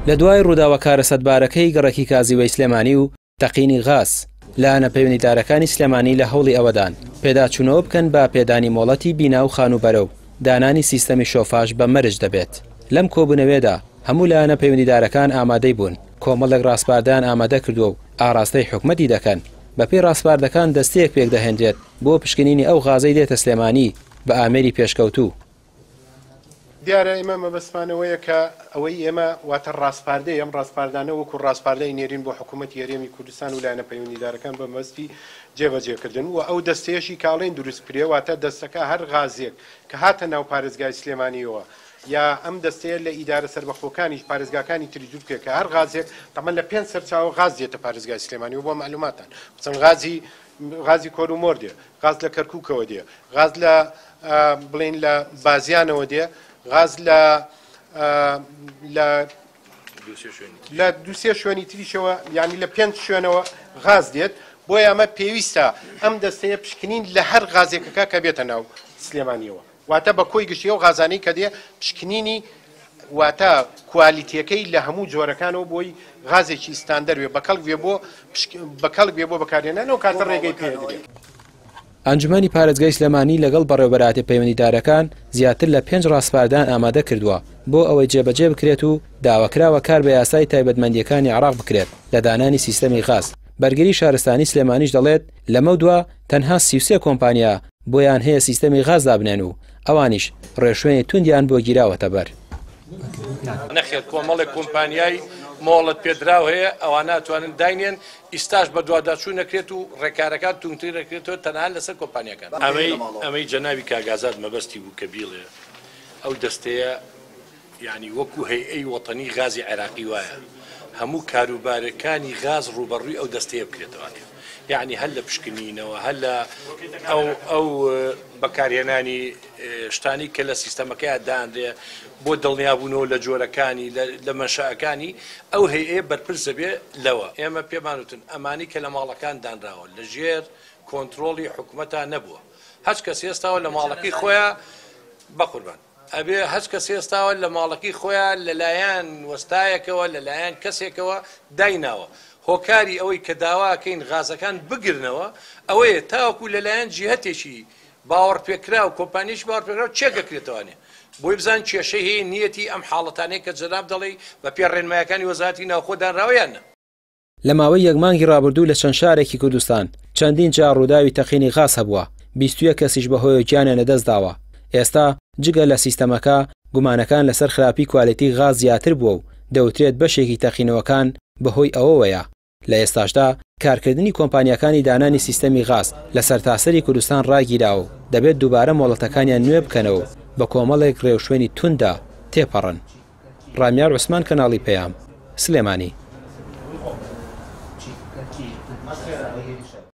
لە دوای ڕووداوە کارە سەدبارەکەی گەڕێکی کازیوەی سلێمانی و تەقینی غاز لایەنە پەیوەندیدارەکانی سلێمانی لە هەوڵی ئەوەدان پێداچوونەوە بکەن با پێدانی مۆڵەتی بینا و خانوبەرە و دانانی سیستەمی شۆفاژ بە مەرج دەبێت. لەم کۆبوونەوێدا هەموو لایەنە پەیوەندیدارەکان ئامادەی بوون، کۆمەڵێک ڕاستپاردان ئامادە کردووە و ئاراستەی حکومەتی دەکەن. بەپێی ڕاستپاردەکان دەستەیەک پێک دەهێنرێت بۆ پشکنینی ئەو غازەی دێتە سلێمانی بە ئامێری پێشکەوتوو. دیارە ئێمە مەبەستمانەوەیە کە ئەوەی ئێمە واتە ڕاستپاردەی ئەم ڕاستپاردانە وەکو ڕاستپاردەی نێرین بۆ حکوومەتی هەرێمی کوردستان و لایەنە پەیوەندیدارەکان بە مەبەستی جێبەجێکردن و ئەو دەستەیەشی کاڵێن دروست کرێ واتە دەستەکە هەر غازێک کە هاتە ناو پارێزگای سلێمانیەوە یا ئەم دەستەیە لە ئیدارە سەربەخۆکانی پارێزگاکانی تری دوور بکرێت کە هەر غازێک تەمەن لە 5 سەرچاوە غاز دێتە پارێزگای سلێمانیەوە بۆ معلوماتان چەند غازی کۆرومۆر دێ، غاز لە کەرکووکەوە دێ، غاز لە بڵێن لە بازیانەوە دێ، غاز لە دووسێ شوێنی تریشەوە یعنی لە 5 شوێنەوە غاز دێت. بۆی ئەمە پێویستە ئەم دەستەیە پشکنین لە هەر غازێکەکە کە بێتە ناو سلێمانیەوە واتە بە کۆی گشتیە و غازانەی کە دێ پشکنینی واتە کوالیتیەکەی لە هەموو جۆرەکانەوە بۆی غازێکی ستاندەر بەکەڵک بێ بۆ بەکارهێنانەوە کاتە ڕێگەی پێدرێت. ئەنجومەنی پارێزگای سلێمانی لەگەڵ بەڕێوەبەراتی پەیوەندیدارەکان زیاتر لە 5 ڕاستپاردان ئامادە کردووە بۆ ئەوەی جێبەجێ بکرێت و داواکراوە کار بە یاسای تایبەتمەندیەکانی عێراق بکرێت لە دانانی سیستەمی غاز. بەرگری شارستانی سلێمانیش دەڵێت لەمە دووە تەنها 33 کۆمپانیا بۆیان هەیە سیستەمی غاز دابنێن و ئەوانیش ڕێشوێنی توندیان بۆ گیراوەتە بەر. نەخێت کۆمەڵێک کۆمپانیای مۆڵەت پێدراو هەیە ئەوان ناتوانن داینێن ئیستاش بە دوواداچوو نەکرێت و ڕێکارەکان تونتری نەکرێتەوە تەنها لەسەر کۆمپانیەکان. ئەمەی جەناوی کاگازات مەبەستی بوو کە بیڵێ ئەو دەستەیە یعنی وەکو هەیئەی وەتەنی غازی عێراقی وایە هەموو کاروبارەکانی غاز ڕوبەڕووی ئەو دەستەیە بکرێتەوە. یعنی هەل لە پشکنینەوە هەل لە ئەو بەکارهێنانی شتانی کە لە سیستەمەکەی دانرێ بۆ دڵنیابوونەوە لە جۆرەکانی لە مەشاءەکانی ئەو هەیئە بەرپرسە بێ لەوە. ئێمە پێمانوتن ئەمانی کە لە ماڵەکان دانراوە لە ژێر کۆنتترۆلی حکوومەتە نەبووە. هەچ کەس ئێستاوە لە ماڵەکەی خۆیان بەقوربان ئەبێ هەچ کەس ئێستاوە لە ماڵەکەی خۆیان لەلایەن وەستایەکەوە لەلایەن کەسێکەوە دایناوە. هۆکاری ئەوەی کە داواکەین غازەکان بگرنەوە ئەوەیە تاوەکو لەلایەن جیهەتێکی باوەڕ پێکرا و کۆمپانیش باوەڕ پێکرا و چێگەکرێتەوەنێ بۆی بزان کێشەی هەیە نیەتی ئەم حاڵەتانەی کە جەناب دەڵێ بە پێ ڕێنمایەکانی وەزارەتی ناوخۆدانراوەیانە. لە ماوەی یەک مانگی ڕابردوو لە چەند شارێکی کوردستان چەندین جار ڕووداوی تەقینی غاز هەبووە، 21 کەسیش بەهۆی گیانیان لەدەست داوە. ئێستا جگە لە سیستەمەکە گومانەکان لەسەر خراپی کوالیتی غاز زیاتر بووە و دەوترێت بەشێکی تەقینەوەکان بەهۆی ئەوەوەیە. لە ئێستاشدا کارکردنی کۆمپانیەکانی دانانی سیستەمی غاز لە سەرتاسەری کوردستان ڕاگیراوە و دەبێت دووبارە مۆڵەتەکانیان نوێ بکەنەوە بە کۆمەڵێک ڕێوشوێنی توندا تێپەڕن. ڕامیار عوسمان، کەناڵی پەیام، سلێمانی.